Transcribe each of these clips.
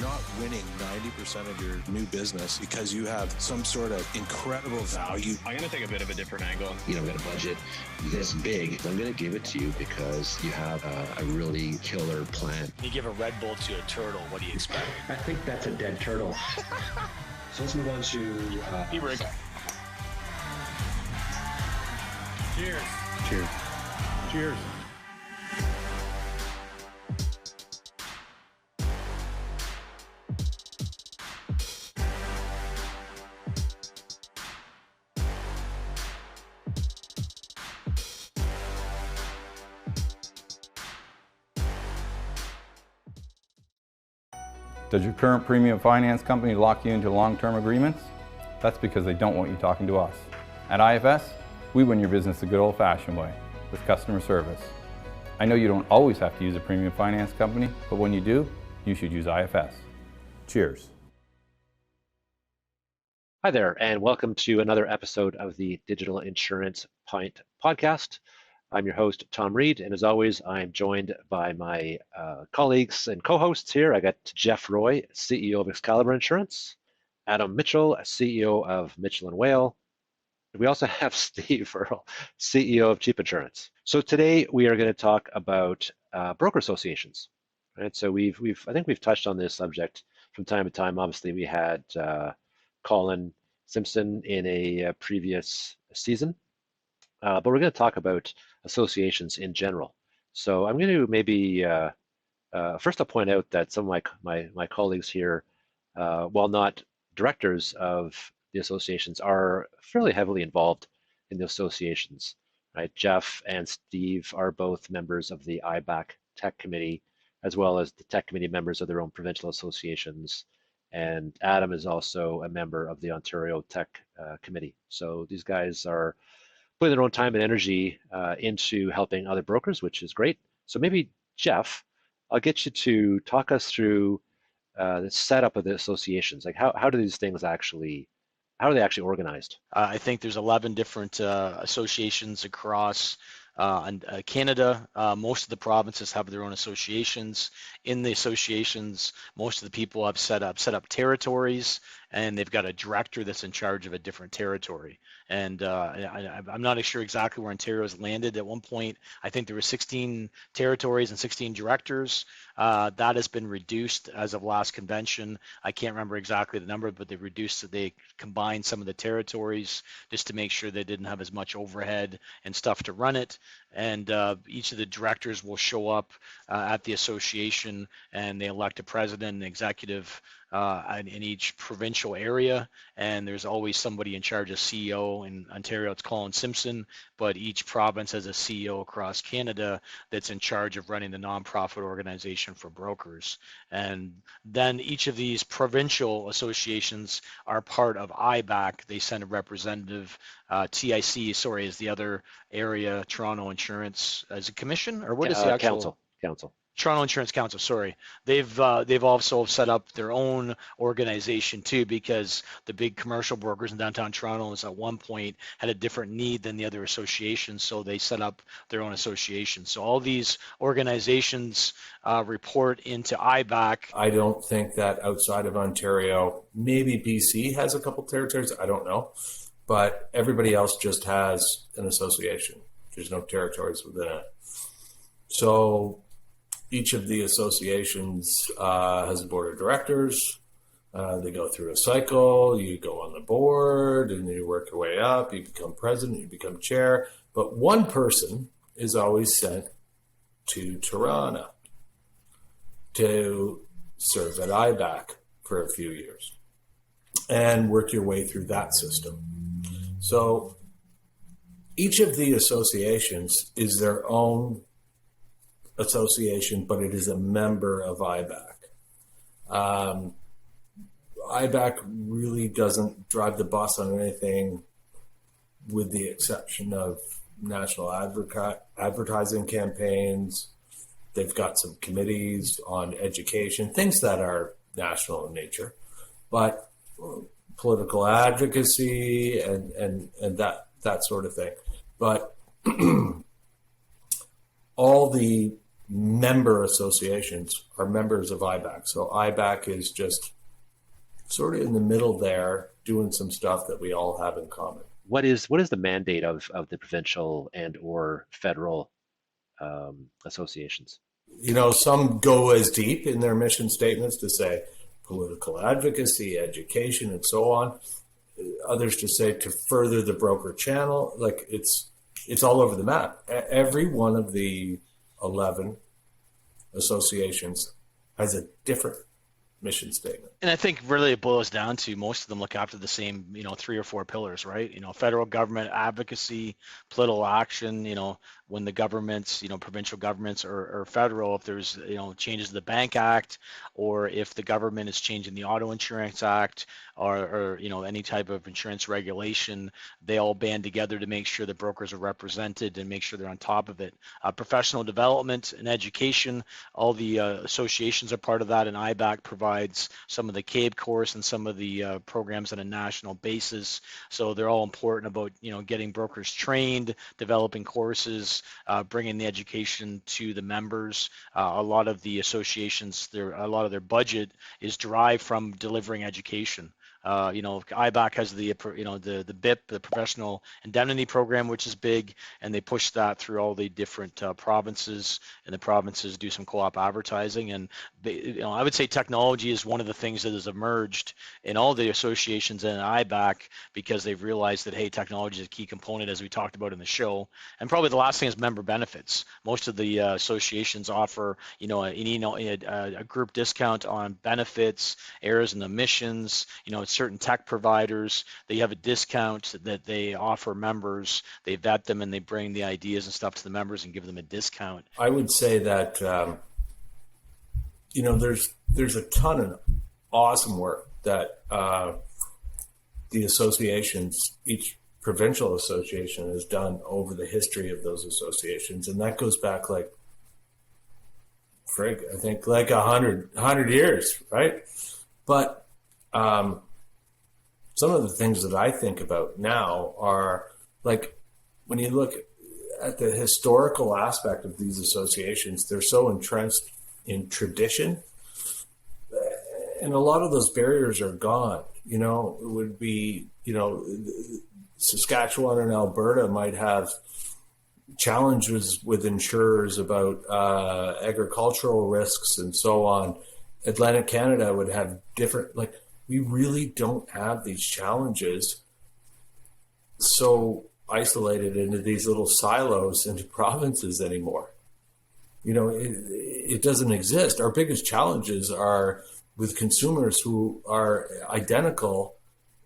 not winning 90% of your new business because you have some sort of incredible value. I'm going to take a bit of a different angle. I've got a budget this big. I'm going to give it to you because you have a really killer plan. You give a Red Bull to a turtle, what do you expect? I think that's a dead turtle. So let's move on to... E-Rig. Cheers. Cheers. Cheers. Does your current premium finance company lock you into long-term agreements? That's because they don't want you talking to us. At IFS, we win your business the good old-fashioned way, with customer service. I know you don't always have to use a premium finance company, but when you do, you should use IFS. Cheers. Hi there, and welcome to another episode of the Digital Insurance Pint podcast. I'm your host, Tom Reed, and as always, I'm joined by my colleagues and co-hosts here. I got Jeff Roy, CEO of Excalibur Insurance, Adam Mitchell, CEO of Mitchell & Whale. We also have Steve Earle, CEO of Cheap Insurance. So today we are going to talk about broker associations. Right? So I think we've touched on this subject from time to time. Obviously, we had Colin Simpson in a previous season. But we're going to talk about associations in general. So I'm going to maybe, first I'll point out that some of my colleagues here, while not directors of the associations, are fairly heavily involved in the associations. Right? Jeff and Steve are both members of the IBAC Tech Committee, as well as the Tech Committee members of their own provincial associations. And Adam is also a member of the Ontario Tech Committee. So these guys are putting their own time and energy into helping other brokers, which is great. So maybe, Jeff, I'll get you to talk us through the setup of the associations. Like how do these things actually, how are they actually organized? I think there's 11 different associations across Canada. Most of the provinces have their own associations. In the associations, most of the people have set up territories, and they've got a director that's in charge of a different territory. And I'm not sure exactly where Ontario's landed. At one point, I think there were 16 territories and 16 directors. That has been reduced as of last convention. I can't remember exactly the number, but they combined some of the territories just to make sure they didn't have as much overhead and stuff to run it. And each of the directors will show up at the association, and they elect a president and executive in each provincial area, and there's always somebody in charge of CEO. In Ontario, it's Colin Simpson, but each province has a CEO across Canada that's in charge of running the nonprofit organization for brokers. And then each of these provincial associations are part of IBAC. They send a representative. TIC, is the other area. Toronto Insurance as a commission, or what is the actual council? Toronto Insurance Council, sorry. They've also set up their own organization too, because the big commercial brokers in downtown Toronto at one point had a different need than the other associations, so they set up their own association. So all these organizations report into IBAC. I don't think that outside of Ontario, maybe BC has a couple territories, I don't know, but everybody else just has an association. There's no territories within it. So each of the associations has a board of directors. They go through a cycle. You go on the board and you work your way up. You become president, you become chair. But one person is always sent to Toronto to serve at IBAC for a few years and work your way through that system. So each of the associations is their own association, but it is a member of IBAC. IBAC really doesn't drive the bus on anything, with the exception of national advertising campaigns. They've got some committees on education, things that are national in nature, but political advocacy and that sort of thing. But all the member associations are members of IBAC. So IBAC is just sort of in the middle there, doing some stuff that we all have in common. What is the mandate of the provincial and or federal associations? Some go as deep in their mission statements to say political advocacy, education, and so on. Others to say to further the broker channel. Like it's all over the map. Every one of the 11 associations has a different mission statement. And I think really it boils down to most of them look after the same, 3 or 4 pillars, right? Federal government advocacy, political action, when the governments, provincial governments or federal, if there's, changes to the Bank Act, or if the government is changing the Auto Insurance Act or any type of insurance regulation, they all band together to make sure that brokers are represented and make sure they're on top of it. Professional development and education, all the associations are part of that, and IBAC provides some of the CABE course and some of the programs on a national basis. So they're all important about, getting brokers trained, developing courses, bringing the education to the members. A lot of the associations, a lot of their budget is derived from delivering education. IBAC has the BIP, the Professional Indemnity Program, which is big, and they push that through all the different provinces, and the provinces do some co-op advertising. And I would say technology is one of the things that has emerged in all the associations and IBAC, because they've realized that, hey, technology is a key component, as we talked about in the show. And probably the last thing is member benefits. Most of the associations offer, a group discount on benefits, errors and omissions, certain tech providers. They have a discount that they offer members. They vet them and they bring the ideas and stuff to the members and give them a discount. I would say that there's a ton of awesome work that the associations, each provincial association, has done over the history of those associations, and that goes back I think 100 years, right? But some of the things that I think about now are like, when you look at the historical aspect of these associations, they're so entrenched in tradition, and a lot of those barriers are gone. It would be, Saskatchewan and Alberta might have challenges with insurers about agricultural risks and so on. Atlantic Canada would have different, we really don't have these challenges so isolated into these little silos into provinces anymore. It doesn't exist. Our biggest challenges are with consumers who are identical,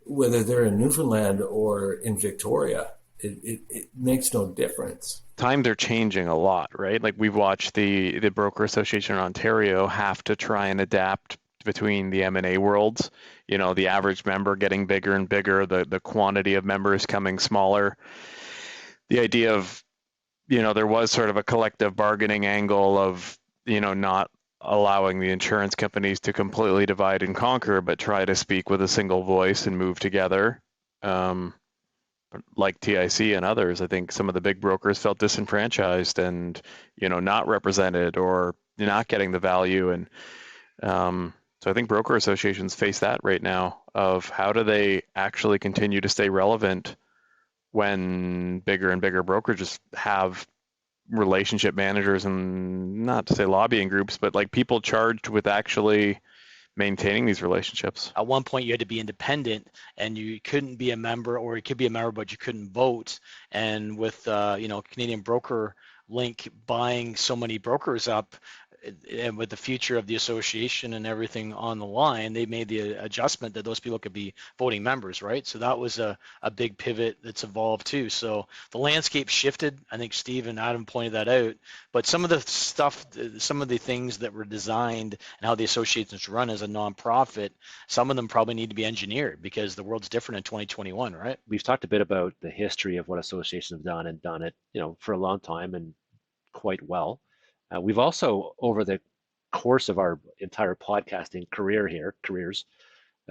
whether they're in Newfoundland or in Victoria. It makes no difference. Times are changing a lot, right? Like, we've watched the Broker Association in Ontario have to try and adapt between the M&A worlds, the average member getting bigger and bigger, the quantity of members coming smaller. The idea of, there was sort of a collective bargaining angle of, not allowing the insurance companies to completely divide and conquer, but try to speak with a single voice and move together. Like TIC and others, I think some of the big brokers felt disenfranchised and, not represented or not getting the value. And so I think broker associations face that right now of how do they actually continue to stay relevant when bigger and bigger brokerages have relationship managers, and not to say lobbying groups, but like people charged with actually maintaining these relationships. At one point you had to be independent and you couldn't be a member, or you could be a member but you couldn't vote. And with Canadian Broker Link buying so many brokers up, and with the future of the association and everything on the line, they made the adjustment that those people could be voting members, right? So that was a big pivot that's evolved too. So the landscape shifted. I think Steve and Adam pointed that out. But some of the stuff, some of the things that were designed and how the associations run as a nonprofit, some of them probably need to be engineered because the world's different in 2021, right? We've talked a bit about the history of what associations have done and done it, for a long time and quite well. We've also, over the course of our entire podcasting careers,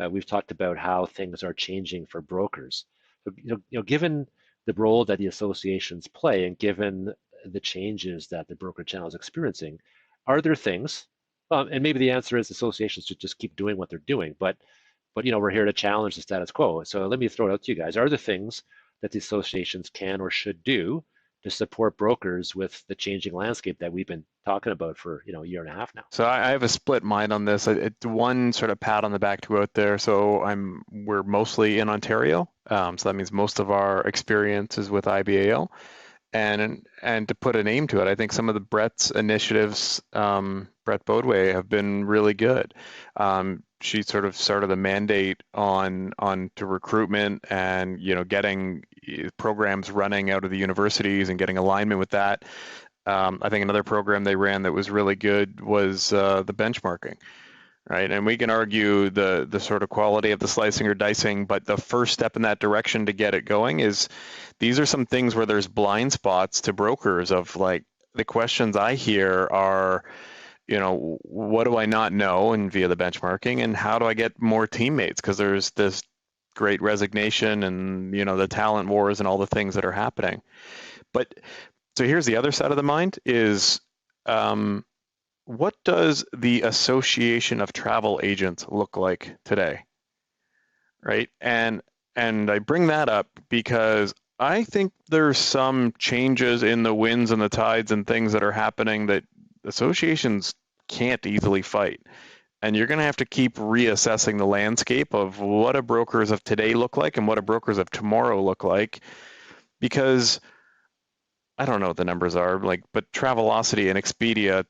we've talked about how things are changing for brokers. So, given the role that the associations play, and given the changes that the broker channel is experiencing, are there things, and maybe the answer is associations should just keep doing what they're doing, but we're here to challenge the status quo. So let me throw it out to you guys. Are there things that the associations can or should do to support brokers with the changing landscape that we've been talking about for a year and a half now? So I have a split mind on this. It's one sort of pat on the back to go out there. So we're mostly in Ontario. So that means most of our experience is with IBAO. And to put a name to it, I think some of the Brett's initiatives, Brett Bodway, have been really good. She sort of started the mandate on to recruitment and getting programs running out of the universities and getting alignment with that. I think another program they ran that was really good was the benchmarking. Right, and we can argue the sort of quality of the slicing or dicing, but the first step in that direction to get it going is these are some things where there's blind spots to brokers of like the questions I hear are, what do I not know and via the benchmarking, and how do I get more teammates, because there's this great resignation and the talent wars and all the things that are happening. But so here's the other side of the mind is what does the Association of Travel Agents look like today, right? And I bring that up because I think there's some changes in the winds and the tides and things that are happening that associations can't easily fight. And you're going to have to keep reassessing the landscape of what do brokers of today look like and what do brokers of tomorrow look like, because I don't know what the numbers are, but Travelocity and Expedia,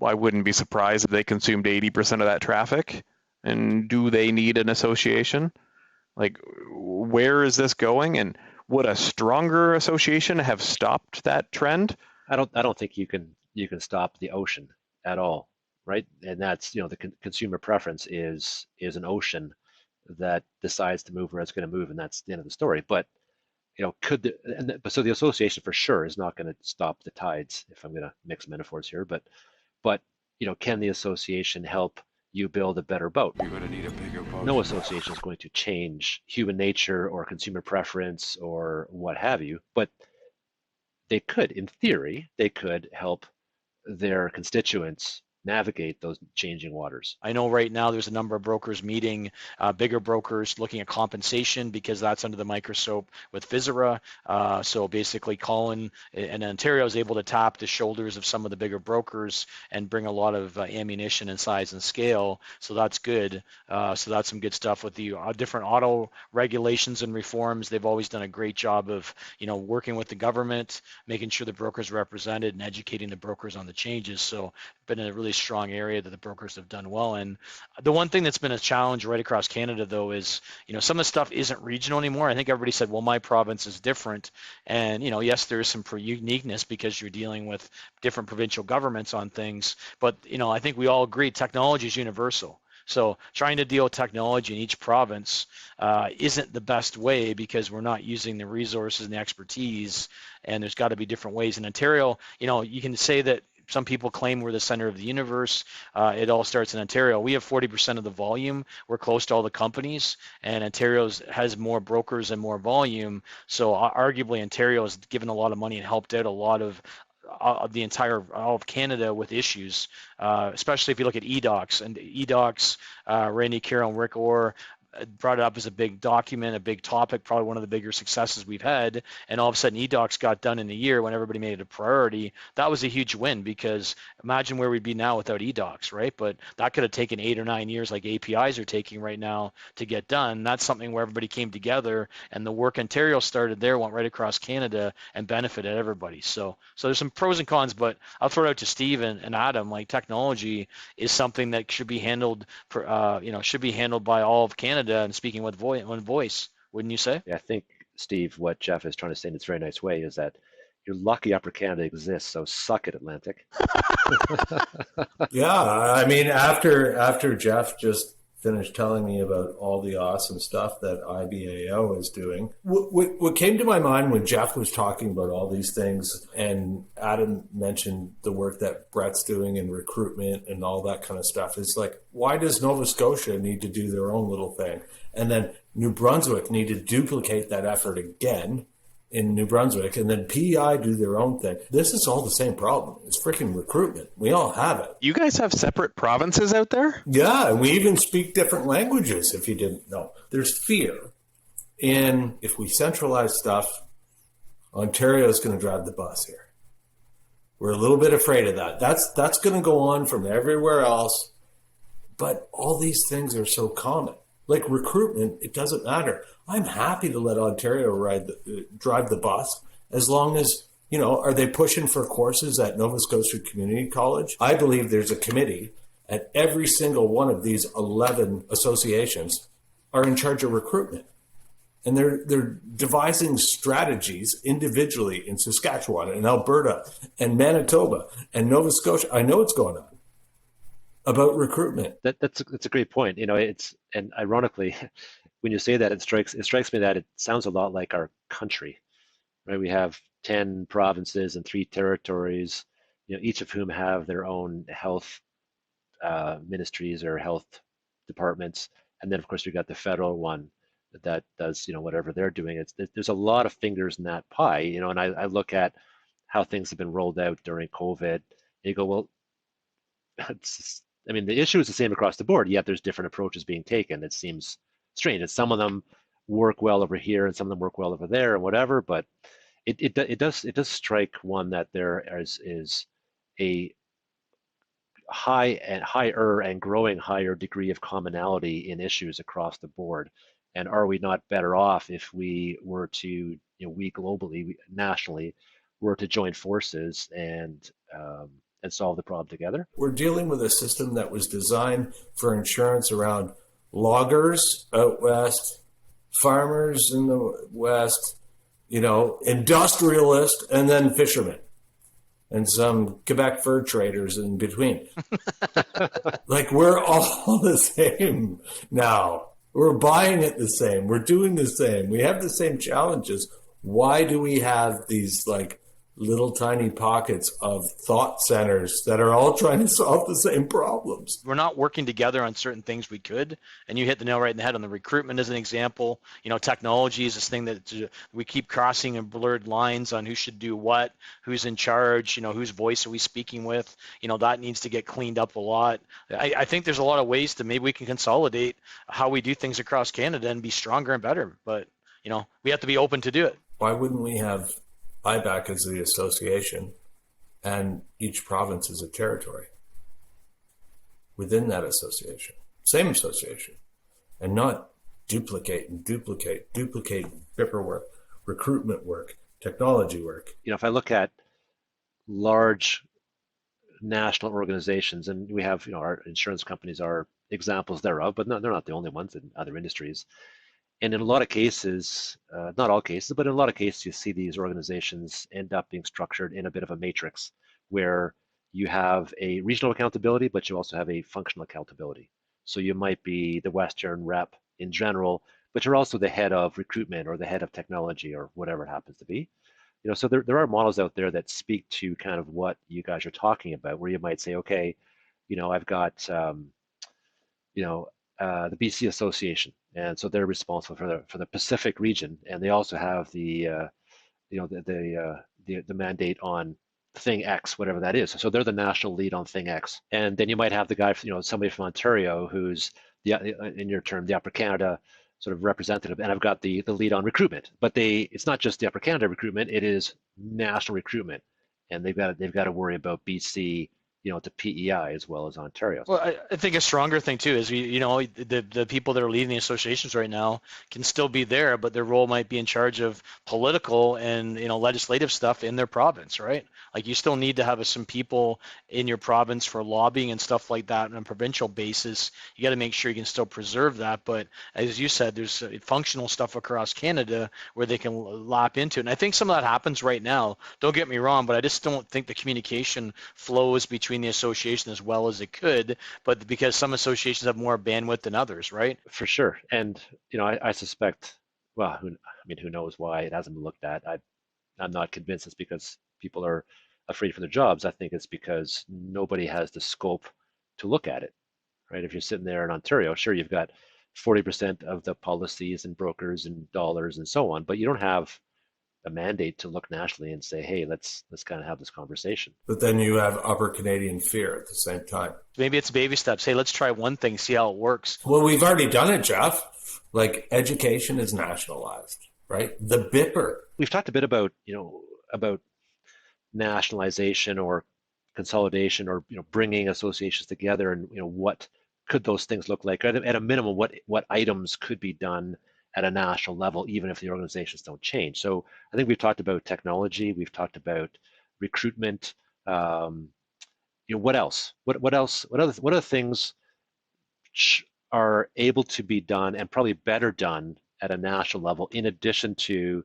I wouldn't be surprised if they consumed 80% of that traffic. And do they need an association? Where is this going? And would a stronger association have stopped that trend? I don't think you can stop the ocean at all, right? And that's the consumer preference is an ocean that decides to move where it's going to move, and that's the end of the story. But so the association for sure is not going to stop the tides, if I'm going to mix metaphors here, but can the association help you build a better boat? You're going to need a bigger boat. No association is going to change human nature or consumer preference or what have you, but they could, in theory, help their constituents navigate those changing waters. I know right now there's a number of brokers meeting, bigger brokers looking at compensation because that's under the microscope with Visera. So basically Colin and Ontario is able to tap the shoulders of some of the bigger brokers and bring a lot of ammunition and size and scale. So that's good. So that's some good stuff with the different auto regulations and reforms. They've always done a great job of, working with the government, making sure the brokers are represented and educating the brokers on the changes. So been a really strong area that the brokers have done well in. The one thing that's been a challenge right across Canada, though, is some of the stuff isn't regional anymore. I think everybody said, well, my province is different, and yes, there is some uniqueness because you're dealing with different provincial governments on things. But I think we all agree technology is universal. So trying to deal with technology in each province isn't the best way because we're not using the resources and the expertise, and there's got to be different ways. In Ontario, you can say that some people claim we're the center of the universe. It all starts in Ontario. We have 40% of the volume. We're close to all the companies, and Ontario has more brokers and more volume. So arguably, Ontario has given a lot of money and helped out a lot of all of Canada with issues, especially if you look at eDocs. And eDocs, Randy Carroll and Rick Orr brought it up as a big document, a big topic, probably one of the bigger successes we've had. And all of a sudden, eDocs got done in a year when everybody made it a priority. That was a huge win because imagine where we'd be now without eDocs, right? But that could have taken 8 or 9 years like APIs are taking right now to get done. That's something where everybody came together, and the work Ontario started there went right across Canada and benefited everybody. So there's some pros and cons, but I'll throw it out to Steve and Adam. Technology is something that should be handled by all of Canada. And speaking with one voice, wouldn't you say? Yeah, I think, Steve, what Jeff is trying to say in this very nice way is that you're lucky Upper Canada exists, so suck it, Atlantic. Yeah, I mean, after Jeff just finished telling me about all the awesome stuff that IBAO is doing, what came to my mind when Jeff was talking about all these things, and Adam mentioned the work that Brett's doing in recruitment and all that kind of stuff, is why does Nova Scotia need to do their own little thing? And then New Brunswick need to duplicate that effort again in New Brunswick, and then PEI do their own thing. This is all the same problem. It's freaking recruitment. We all have it. You guys have separate provinces out there? Yeah, and we even speak different languages, if you didn't know. There's fear. And if we centralize stuff, Ontario is going to drive the bus here. We're a little bit afraid of that. That's going to go on from everywhere else. But all these things are so common. Like recruitment, it doesn't matter. I'm happy to let Ontario drive the bus as long as, are they pushing for courses at Nova Scotia Community College? I believe there's a committee at every single one of these 11 associations are in charge of recruitment. And they're devising strategies individually in Saskatchewan and Alberta and Manitoba and Nova Scotia. I know what's going on about recruitment. That's a great point. And ironically, when you say that, it strikes me that it sounds a lot like our country, right? We have 10 provinces and 3 territories, each of whom have their own health ministries or health departments, and then of course we've got the federal one that does whatever they're doing. There's a lot of fingers in that pie, and I look at how things have been rolled out during COVID, and you go, well, the issue is the same across the board, yet there's different approaches being taken. It seems strange, and some of them work well over here and some of them work well over there and whatever, but it does strike one that there is a higher and growing higher degree of commonality in issues across the board. And are we not better off if we were to, we globally, nationally, were to join forces and solve the problem together? We're dealing with a system that was designed for insurance around loggers out west, farmers in the west, industrialists, and then fishermen, and some Quebec fur traders in between. Like, we're all the same now. We're buying it the same. We're doing the same. We have the same challenges. Why do we have these little tiny pockets of thought centers that are all trying to solve the same problems? We're not working together on certain things we could, and you hit the nail right in the head on the recruitment as an example. Technology is this thing that we keep crossing and blurred lines on who should do what, who's in charge, whose voice are we speaking with. That needs to get cleaned up a lot. I think there's a lot of ways to maybe we can consolidate how we do things across Canada and be stronger and better, but we have to be open to do it. Why wouldn't we have IBAC as the association and each province is a territory within that association, same association, and not duplicate paperwork, recruitment work, technology work? If I look at large national organizations, and we have, our insurance companies are examples thereof, but they're not the only ones in other industries. And in a lot of cases, not all cases, but in a lot of cases, you see these organizations end up being structured in a bit of a matrix where you have a regional accountability, but you also have a functional accountability. So you might be the Western rep in general, but you're also the head of recruitment or the head of technology or whatever it happens to be. So there are models out there that speak to kind of what you guys are talking about, where you might say, okay, I've got, the BC Association, and so they're responsible for the Pacific region, and they also have the mandate on thing X, whatever that is. So they're the national lead on thing X, and then you might have the guy, somebody from Ontario who's in your term the Upper Canada sort of representative, and I've got the lead on recruitment. But it's not just the Upper Canada recruitment; it is national recruitment, and they've got to worry about BC, to PEI as well as Ontario. Well, I think a stronger thing too is the people that are leading the associations right now can still be there, but their role might be in charge of political and legislative stuff in their province, right? Like, you still need to have some people in your province for lobbying and stuff like that on a provincial basis. You got to make sure you can still preserve that, but as you said, there's functional stuff across Canada where they can lap into it. And I think some of that happens right now. Don't get me wrong, but I just don't think the communication flows between the association as well as it could, but because some associations have more bandwidth than others, right? For sure. And I suspect, well, who knows why it hasn't been looked at. I'm not convinced it's because people are afraid for their jobs. I think it's because nobody has the scope to look at it, right? If you're sitting there in Ontario, sure, you've got 40% of the policies and brokers and dollars and so on, but you don't have a mandate to look nationally and say, hey, let's kind of have this conversation. But then you have upper Canadian fear at the same time. Maybe it's baby steps. Hey, let's try one thing, see how it works. Well, we've already done it, Jeff. Like, education is nationalized, right? The BIPR. We've talked a bit about, about nationalization or consolidation, or bringing associations together, and what could those things look like? At a minimum, what items could be done at a national level, even if the organizations don't change. So I think we've talked about technology, we've talked about recruitment. What else? What else? What other things are able to be done, and probably better done at a national level, in addition to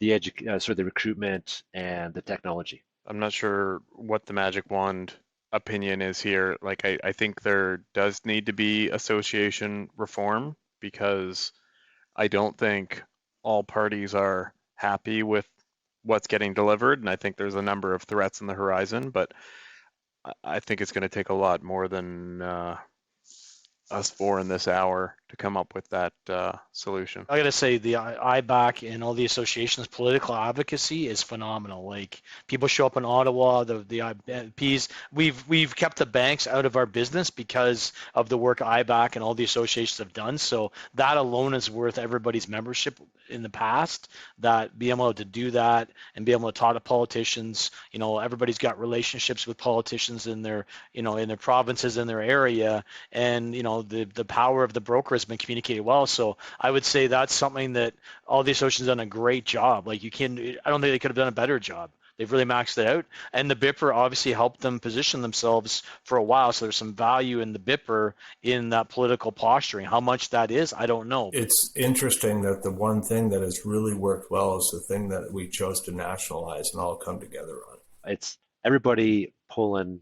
the the recruitment and the technology? I'm not sure what the magic wand opinion is here. Like, I think there does need to be association reform, because I don't think all parties are happy with what's getting delivered, and I think there's a number of threats on the horizon, but I think it's going to take a lot more than us four in this hour to come up with that solution. I gotta say, the IBAC and all the associations' political advocacy is phenomenal. Like, people show up in Ottawa, the IPs. We've kept the banks out of our business because of the work IBAC and all the associations have done. So that alone is worth everybody's membership in the past. That being able to do that and be able to talk to politicians. Everybody's got relationships with politicians in their in their provinces, in their area, and the power of the broker has been communicated well. So I would say that's something that all the associations have done a great job. Like, I don't think they could have done a better job. They've really maxed it out. And the BIPR obviously helped them position themselves for a while. So there's some value in the BIPR in that political posturing. How much that is, I don't know. It's interesting that the one thing that has really worked well is the thing that we chose to nationalize and all come together on. It's everybody pulling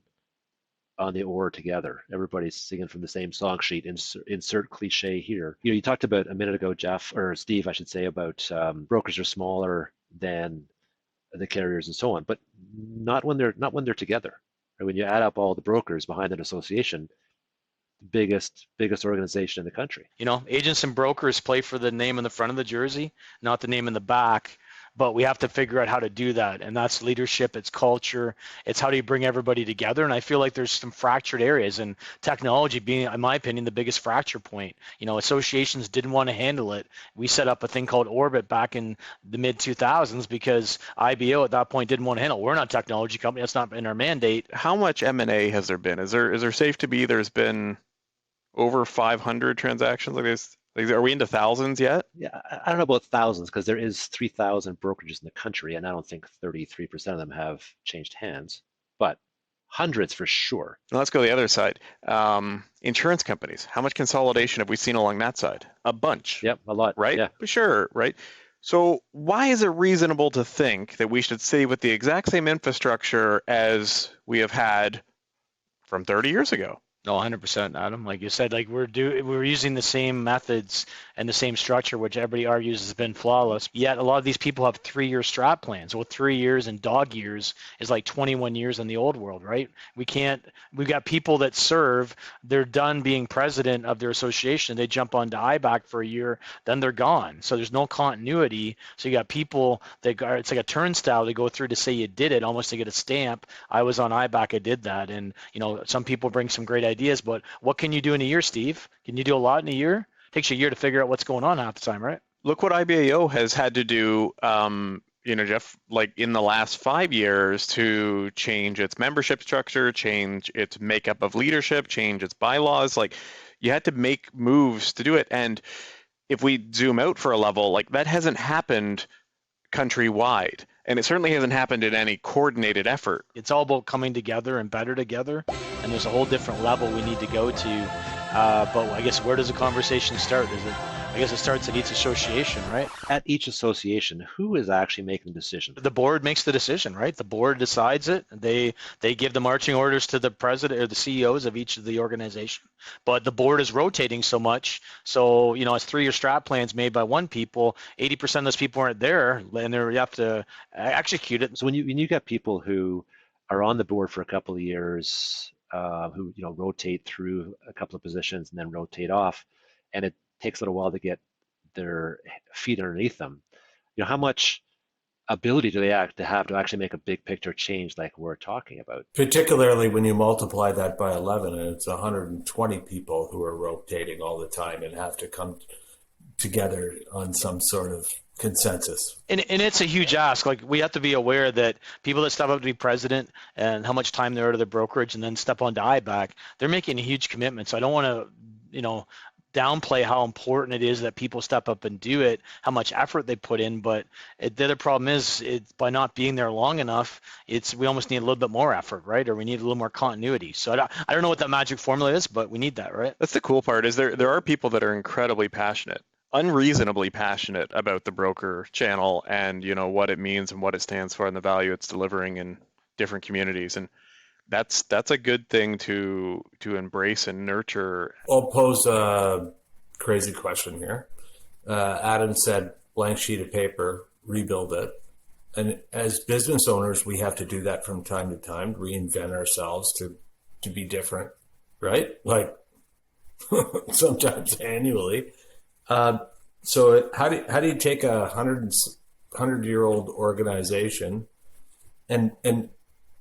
on the oar together. Everybody's singing from the same song sheet. Insert cliche here. You talked about a minute ago, Jeff, or Steve, I should say, about brokers are smaller than the carriers and so on, but not when they're together. Right? When you add up all the brokers behind an association, biggest organization in the country. Agents and brokers play for the name in the front of the jersey, not the name in the back. But we have to figure out how to do that, and that's leadership, it's culture, it's how do you bring everybody together. And I feel like there's some fractured areas, and technology being, in my opinion, the biggest fracture point. Associations didn't want to handle it. We set up a thing called Orbit back in the mid 2000s because IBO at that point didn't want to handle it. We're not a technology company, that's not in our mandate. How much M&A has there been? Is there safe to be there's been over 500 transactions like this? Like, are we into thousands yet? Yeah, I don't know about thousands, because there is 3,000 brokerages in the country, and I don't think 33% of them have changed hands, but hundreds for sure. Now let's go to the other side. Insurance companies. How much consolidation have we seen along that side? A bunch. Yep, a lot. Right? Yeah. Sure, right? So why is it reasonable to think that we should stay with the exact same infrastructure as we have had from 30 years ago? No, 100%, Adam. Like you said, like we're using the same methods and the same structure, which everybody argues has been flawless. Yet a lot of these people have 3-year strat plans. Well, 3 years in dog years is like 21 years in the old world, right? We've got people that serve, they're done being president of their association. They jump onto IBAC for a year, then they're gone. So there's no continuity. So you got people that are, it's like a turnstile to go through to say you did it, almost to get a stamp. I was on IBAC, I did that. And, some people bring some great ideas, but what can you do in a year, Steve? Can you do a lot in a year? It takes you a year to figure out what's going on half the time, right? Look what IBAO has had to do, Jeff, like in the last 5 years to change its membership structure, change its makeup of leadership, change its bylaws. Like, you had to make moves to do it. And if we zoom out for a level, like, that hasn't happened countrywide. And it certainly hasn't happened in any coordinated effort. It's all about coming together and better together. And there's a whole different level we need to go to. But I guess, where does the conversation start? I guess it starts at each association, right? At each association, who is actually making the decision? The board makes the decision, right? The board decides it. They give the marching orders to the president or the CEOs of each of the organization. But the board is rotating so much. So, it's 3-year strat plans made by one people. 80% of those people aren't there, and you have to execute it. So when you get people who are on the board for a couple of years, who rotate through a couple of positions and then rotate off, and it takes a little while to get their feet underneath them. How much ability do they have to actually make a big picture change like we're talking about? Particularly when you multiply that by 11 and it's 120 people who are rotating all the time and have to come together on some sort of consensus. And it's a huge ask. Like, we have to be aware that people that step up to be president and how much time they're out of the brokerage and then step on to IBAC, they're making a huge commitment. So I don't want to, downplay how important it is that people step up and do it, how much effort they put in. But the other problem is, by not being there long enough, we almost need a little bit more effort, right? Or we need a little more continuity. So I don't know what that magic formula is, but we need that, right? That's the cool part, is there are people that are incredibly passionate, unreasonably passionate about the broker channel and what it means and what it stands for and the value it's delivering in different communities. And that's a good thing to embrace and nurture. I'll pose a crazy question here. Adam said blank sheet of paper, rebuild it. And as business owners, we have to do that from time to time, reinvent ourselves to be different, right? Like sometimes annually. So how do you take a 100-year-old organization and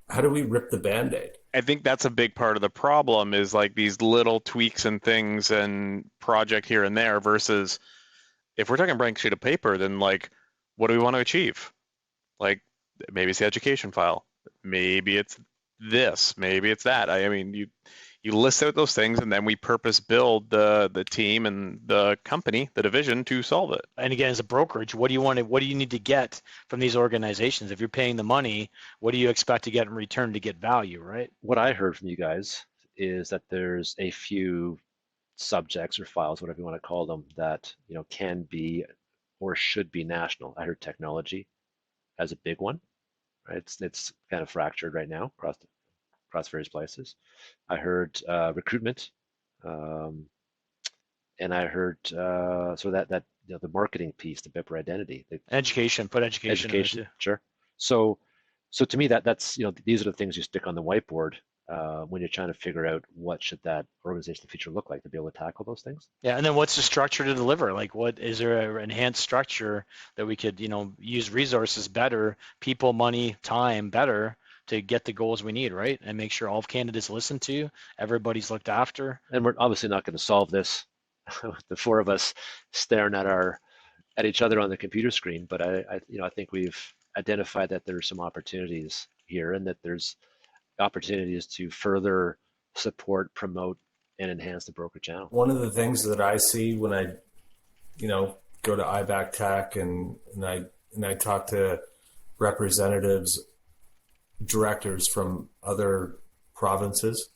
how do we rip the Band-Aid? I think that's a big part of the problem, is like these little tweaks and things and project here and there, versus if we're talking blank sheet of paper, then like, what do we want to achieve? Like, maybe it's the education file, maybe it's this, maybe it's that. I mean, you list out those things, and then we purpose build the team and the company, the division, to solve it. And again, as a brokerage, what do you need to get from these organizations? If you're paying the money, what do you expect to get in return to get value, right? What I heard from you guys is that there's a few subjects or files, whatever you want to call them, that can be or should be national. I heard technology as a big one, right? It's kind of fractured right now across various places. I heard recruitment, and I heard so that the marketing piece, the BIPR identity, Education. Put education. Education, sure. So to me, that's these are the things you stick on the whiteboard when you're trying to figure out what should that organizational future look like to be able to tackle those things. Yeah, and then what's the structure to deliver? Like, what is there an enhanced structure that we could use resources better, people, money, time better, to get the goals we need, right? And make sure all of Canada's listened to, everybody's looked after. And we're obviously not going to solve this with the four of us staring at each other on the computer screen, but I think we've identified that there's some opportunities here, and that there's opportunities to further support, promote, and enhance the broker channel. One of the things that I see when I, go to IBAC Tech and I talk to representatives, directors from other provinces,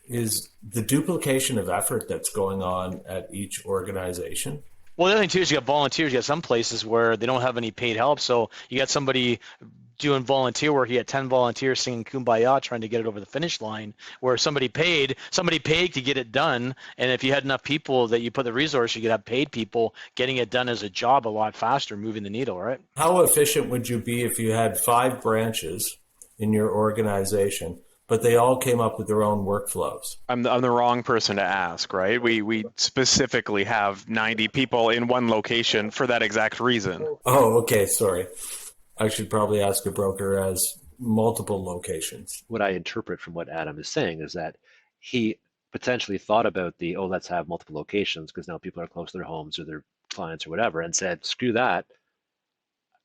is the duplication of effort that's going on at each organization. Well, the other thing too is you got volunteers. You got some places where they don't have any paid help, so you got somebody doing volunteer work. You got 10 volunteers singing Kumbaya, trying to get it over the finish line, where somebody paid to get it done. And if you had enough people that you put the resource, you could have paid people getting it done as a job a lot faster, moving the needle, right? How efficient would you be if you had 5 branches in your organization, but they all came up with their own workflows? I'm the wrong person to ask, right? We specifically have 90 people in one location for that exact reason. Oh, okay, sorry. I should probably ask a broker who has multiple locations. What I interpret from what Adam is saying is that he potentially thought about let's have multiple locations because now people are close to their homes or their clients or whatever, and said, screw that.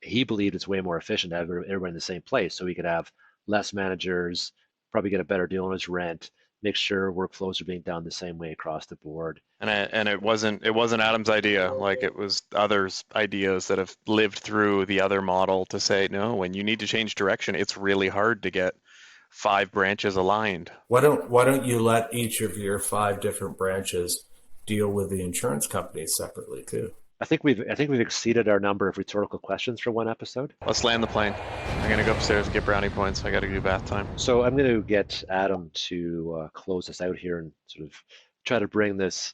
He believed it's way more efficient to have everyone in the same place, so he could have less managers, probably get a better deal on his rent, make sure workflows are being done the same way across the board. And it wasn't Adam's idea. Like, it was others' ideas that have lived through the other model to say, no, when you need to change direction, it's really hard to get 5 branches aligned. Why don't you let each of your 5 different branches deal with the insurance companies separately too? I think we've exceeded our number of rhetorical questions for one episode. Let's land the plane. I'm gonna go upstairs and get brownie points. I gotta do bath time. So I'm going to get Adam to close us out here and sort of try to bring this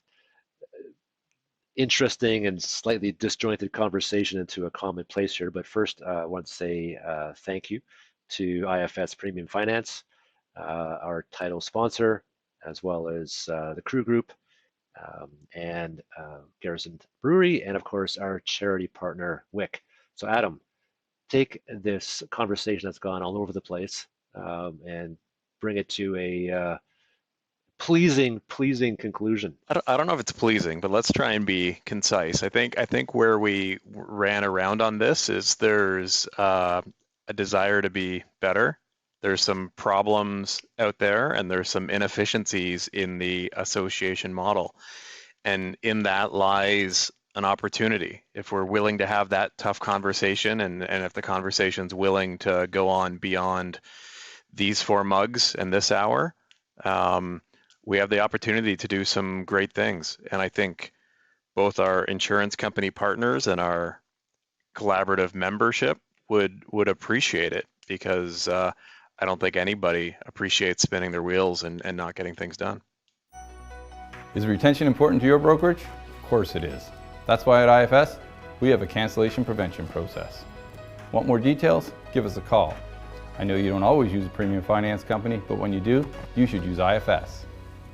interesting and slightly disjointed conversation into a common place here. But first, I want to say thank you to IFS Premium Finance, our title sponsor, as well as the Crew Group, and Garrison Brewery, and of course our charity partner WIC. So Adam, take this conversation that's gone all over the place and bring it to a pleasing conclusion. I don't know if it's pleasing, but let's try and be concise. I think where we ran around on this is there's a desire to be better. There's some problems out there, and there's some inefficiencies in the association model. And in that lies an opportunity. If we're willing to have that tough conversation, and if the conversation's willing to go on beyond these 4 mugs and this hour, we have the opportunity to do some great things. And I think both our insurance company partners and our collaborative membership would appreciate it, because I don't think anybody appreciates spinning their wheels and not getting things done. Is retention important to your brokerage? Of course it is. That's why at IFS, we have a cancellation prevention process. Want more details? Give us a call. I know you don't always use a premium finance company, but when you do, you should use IFS.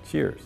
Cheers.